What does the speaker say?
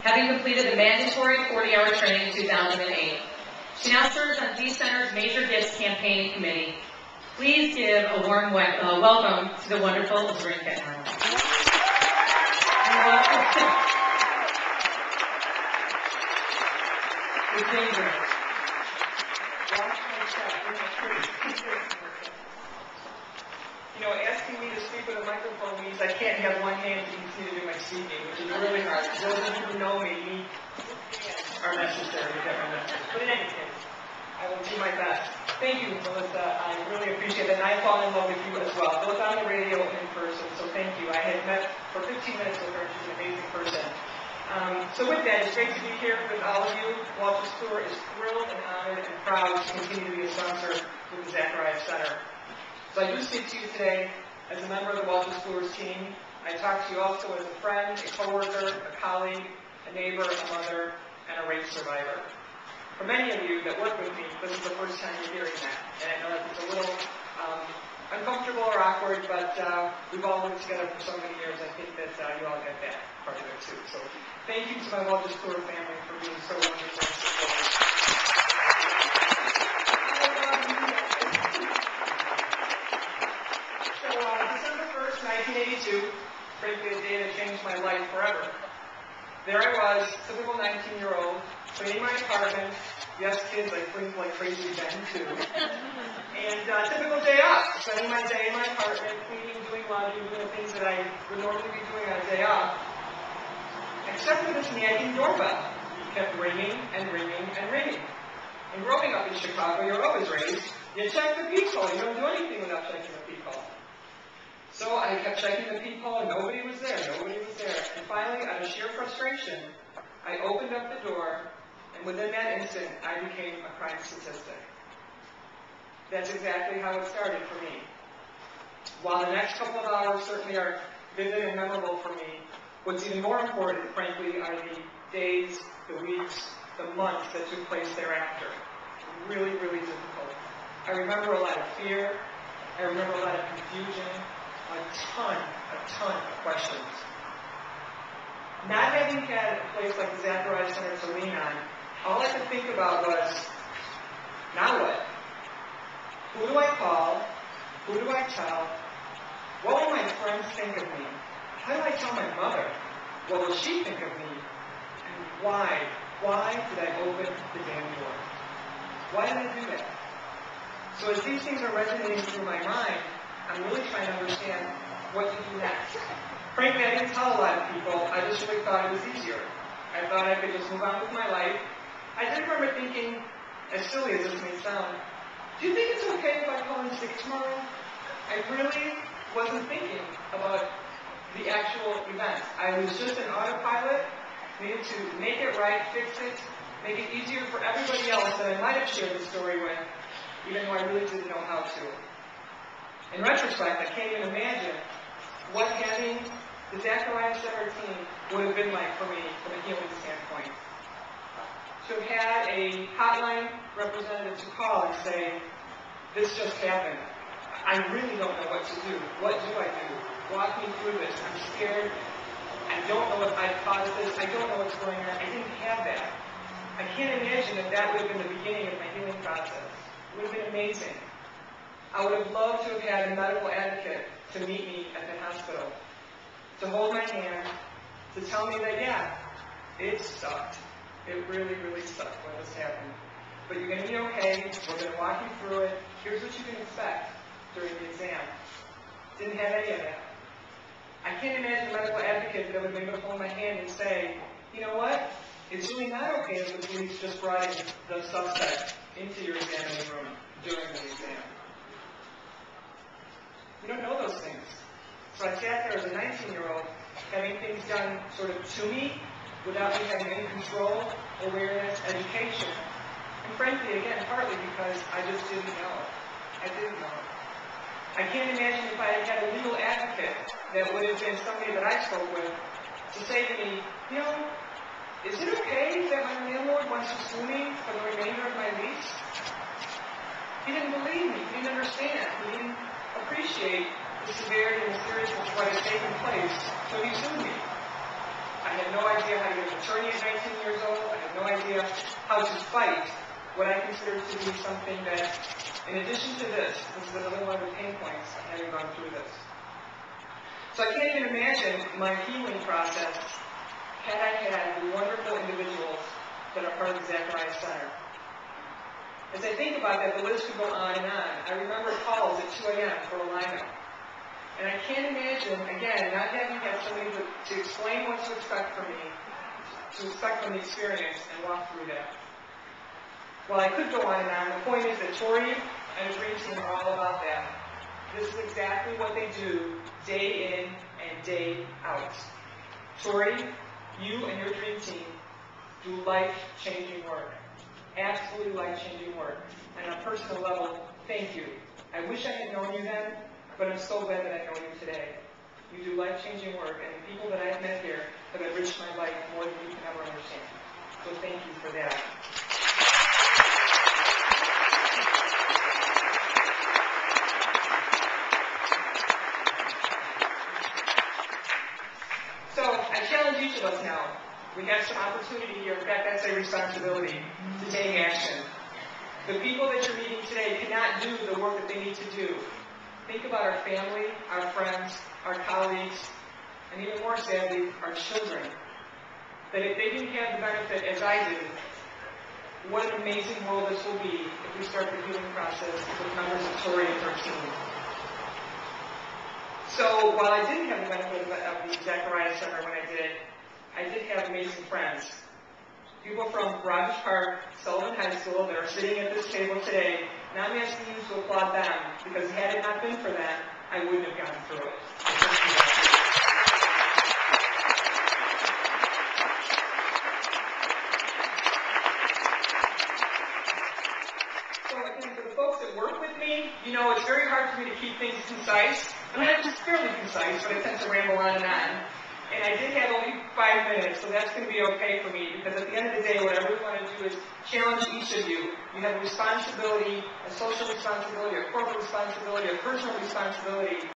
having completed the mandatory 40-hour training in 2008. She now serves on ZCenter's Major Gifts Campaign Committee. Please give a warm welcome to the wonderful Zrinka Allen. You know, asking me to speak with a microphone means I can't have one hand to continue to do my speaking, which is really hard. Those of you who know me are necessary to get my message. But in any case, I will do my best. Thank you, Melissa. I really appreciate it. And I fall in love with you as well, both on the radio and in person. So thank you. I had met for 15 minutes with her. She's an amazing person. So with that, it's great to be here with all of you. Walters Tour is thrilled and honored and proud to continue to be a sponsor with the Zacharias Center. So I do speak to you today as a member of the Walters Tours team. I talk to you also as a friend, a coworker, a colleague, a neighbor, a mother, and a rape survivor. For many of you that work with me, this is the first time you're hearing that. And I know that it's a little uncomfortable or awkward, but we've all worked together for so many years. I think that you all get that part of it too. So thank you to my Walters Tour family for being so wonderful and supportive. So December 1st, 1982, frankly a day that changed my life forever. There I was, typical 19-year-old, cleaning my apartment. Yes, kids, I cleaned like crazy then too. And typical day off, spending my day in my apartment, cleaning, doing laundry, doing the things that I would normally be doing on a day off. Except for this nagging doorbell. It kept ringing and ringing and ringing. And growing up in Chicago, you're always raised, you check the peephole. You don't do anything without checking the peephole. So I kept checking the peephole, and nobody was there, And finally, out of sheer frustration, I opened up the door, and within that instant, I became a crime statistic. That's exactly how it started for me. While the next couple of hours certainly are vivid and memorable for me, what's even more important, frankly, are the days, the weeks, the months that took place thereafter. Really, really difficult. I remember a lot of fear. I remember a lot of confusion. A ton of questions. Not having had a place like the Zacharias Center to lean on, all I could think about was, now what? Who do I call? Who do I tell? What will my friends think of me? How do I tell my mother? What will she think of me? And why? Why did I open the damn door? Why did I do that? So as these things are resonating through my mind, I'm really trying to understand what to do next. Frankly, I didn't tell a lot of people. I just really thought it was easier. I thought I could just move on with my life. I did remember thinking, as silly as this may sound, do you think it's okay if I call in sick tomorrow? I really wasn't thinking about the actual events. I was just an autopilot, needed to make it right, fix it, make it easier for everybody else that I might have shared the story with, even though I really didn't know how to. In retrospect, I can't even imagine what having the Zacharias Center team would have been like for me from a healing standpoint. To have had a hotline representative to call and say, this just happened. I really don't know what to do. What do I do? Walk me through this. I'm scared. I don't know if I've caused this. I don't know what's going on. I didn't have that. I can't imagine that that would have been the beginning of my healing process. It would have been amazing. I would have loved to have had a medical advocate to meet me at the hospital, to hold my hand, to tell me that, yeah, it sucked. It really, really sucked when this happened. But you're going to be okay. We're going to walk you through it. Here's what you can expect during the exam. Didn't have any of that. I can't imagine a medical advocate that would be able to hold my hand and say, you know what? It's really not okay if the police just brought in the suspect into your examining room during the exam. You don't know those things. So I sat there as a 19-year-old, having things done sort of to me, without me having any control, awareness, education. And frankly, again, partly because I just didn't know. I didn't know. I can't imagine if I had had a legal advocate that would have been somebody that I spoke with to say to me, you know, is it okay that my landlord wants to sue me for the remainder of my lease? He didn't believe me. He didn't understand. He didn't appreciate the severity and the seriousness of what had taken place, so he sued me. I had no idea how to get an attorney at idea how to fight what I consider to be something that, in addition to this is another one of the pain points of having gone through this. So I can't even imagine my healing process had I had the wonderful individuals that are part of the Zacharias Center. As I think about that, the list could go on and on. I remember calls at 2 a.m. for a lineup. And I can't imagine, again, not having had somebody to explain what to expect from me, to expect from the experience, and walk through that. While I could go on and on, the point is that Tori and the Dream Team are all about that. This is exactly what they do day in and day out. Tori, you and your Dream Team do life-changing work. Absolutely life-changing work. And on a personal level, thank you. I wish I had known you then, but I'm so glad that I know you today. You do life-changing work, and the people that I have met here have enriched my life more than you can ever understand. So thank you for that. So I challenge each of us now. We have some opportunity here. In fact, that's a responsibility to take action. The people that you're meeting today cannot do the work that they need to do. Think about our family, our friends, our colleagues, and even more sadly, our children. That if they didn't have the benefit as I did, what an amazing world this will be if we start the healing process with members of Tori and her team. So while I didn't have the benefit of the Zacharias Center when I did have amazing friends. People from Rogers Park, Sullivan High School that are sitting at this table today. Now I'm asking you to applaud them, because had it not been for that, I wouldn't have gone through it. So again, for the folks that work with me, you know it's very hard for me to keep things concise. I mean, I'm fairly concise, but I tend to ramble on and on. And I did have only 5 minutes, so that's going to be okay for me, because at the end of the day, what I really want to do is challenge each of you. You have a responsibility, a social responsibility, a corporate responsibility, a personal responsibility